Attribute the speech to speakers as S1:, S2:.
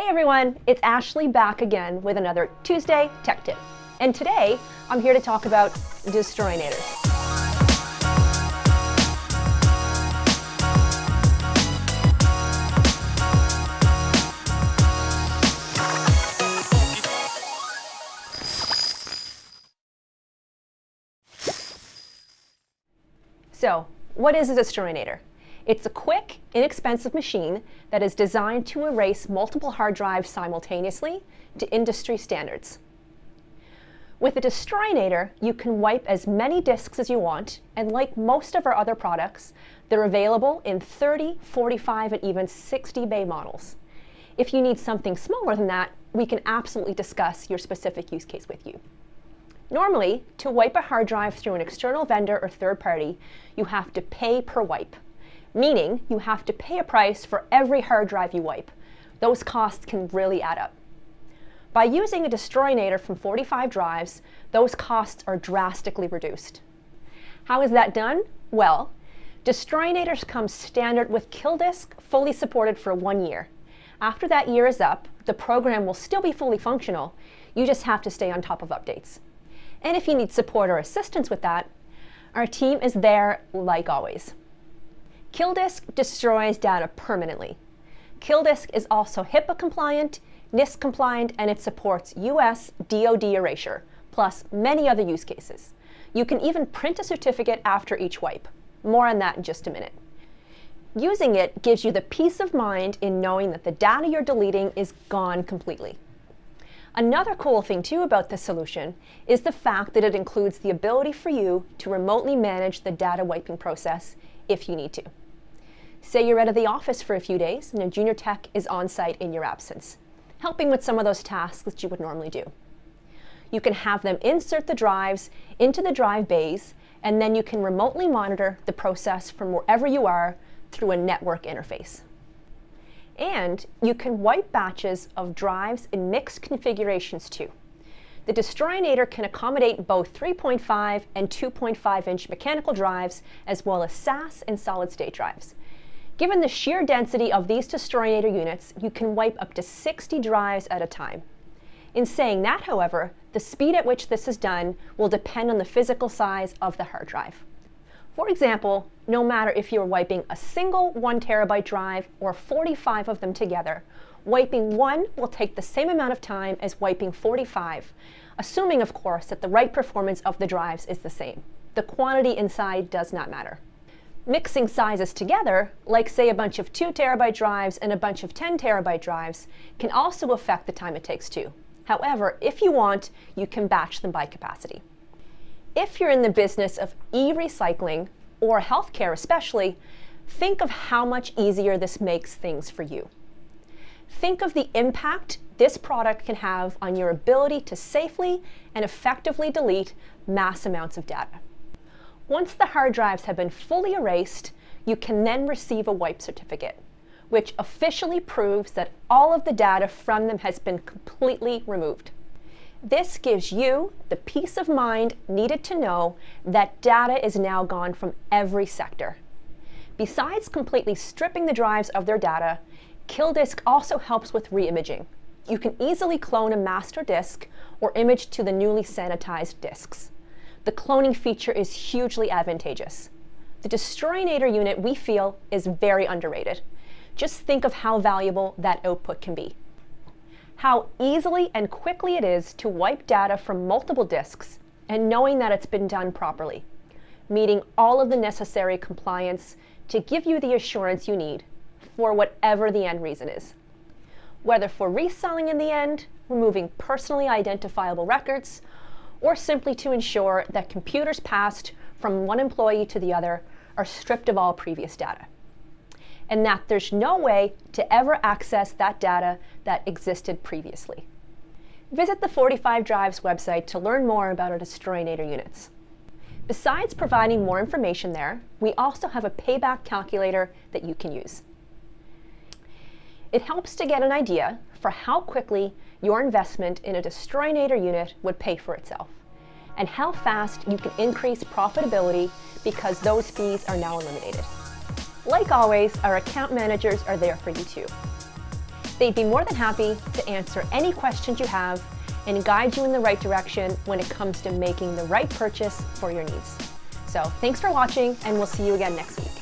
S1: Hey everyone, it's Ashely back again with another Tuesday Tech Tip. And today, I'm here to talk about Destroyinator. So, what is a Destroyinator? It's a quick, inexpensive machine that is designed to erase multiple hard drives simultaneously to industry standards. With a Destroyinator, you can wipe as many disks as you want, and like most of our other products, they're available in 30, 45, and even 60 bay models. If you need something smaller than that, we can absolutely discuss your specific use case with you. Normally, to wipe a hard drive through an external vendor or third party, you have to pay per wipe, meaning you have to pay a price for every hard drive you wipe. Those costs can really add up. By using a Destroyinator from 45 drives, those costs are drastically reduced. How is that done? Well, Destroyinators come standard with KillDisk, fully supported for 1 year. After that year is up, the program will still be fully functional. You just have to stay on top of updates. And if you need support or assistance with that, our team is there like always. KillDisk destroys data permanently. KillDisk is also HIPAA compliant, NIST compliant, and it supports US DoD erasure, plus many other use cases. You can even print a certificate after each wipe. More on that in just a minute. Using it gives you the peace of mind in knowing that the data you're deleting is gone completely. Another cool thing too about this solution is the fact that it includes the ability for you to remotely manage the data wiping process if you need to. Say you're out of the office for a few days and a junior tech is on site in your absence, helping with some of those tasks that you would normally do. You can have them insert the drives into the drive bays, and then you can remotely monitor the process from wherever you are through a network interface. And you can wipe batches of drives in mixed configurations too. The Destroyinator can accommodate both 3.5 and 2.5 inch mechanical drives, as well as SAS and solid-state drives. Given the sheer density of these Destroyinator units, you can wipe up to 60 drives at a time. In saying that, however, the speed at which this is done will depend on the physical size of the hard drive. For example, no matter if you're wiping a single 1 terabyte drive or 45 of them together, wiping one will take the same amount of time as wiping 45, assuming, of course, that the write performance of the drives is the same. The quantity inside does not matter. Mixing sizes together, like say a bunch of 2 terabyte drives and a bunch of 10 terabyte drives, can also affect the time it takes too. However, if you want, you can batch them by capacity. If you're in the business of e-recycling, or healthcare especially, think of how much easier this makes things for you. Think of the impact this product can have on your ability to safely and effectively delete mass amounts of data. Once the hard drives have been fully erased, you can then receive a wipe certificate, which officially proves that all of the data from them has been completely removed. This gives you the peace of mind needed to know that data is now gone from every sector. Besides completely stripping the drives of their data, KillDisk also helps with re-imaging. You can easily clone a master disk or image to the newly sanitized disks. The cloning feature is hugely advantageous. The Destroyinator unit, we feel, is very underrated. Just think of how valuable that output can be. How easily and quickly it is to wipe data from multiple disks and knowing that it's been done properly, meeting all of the necessary compliance to give you the assurance you need for whatever the end reason is. Whether for reselling in the end, removing personally identifiable records, or simply to ensure that computers passed from one employee to the other are stripped of all previous data, and that there's no way to ever access that data that existed previously. Visit the 45 Drives website to learn more about our Destroyinator units. Besides providing more information there, we also have a payback calculator that you can use. It helps to get an idea for how quickly your investment in a Destroyinator unit would pay for itself, and how fast you can increase profitability because those fees are now eliminated. Like always, our account managers are there for you too. They'd be more than happy to answer any questions you have and guide you in the right direction when it comes to making the right purchase for your needs. So thanks for watching, and we'll see you again next week.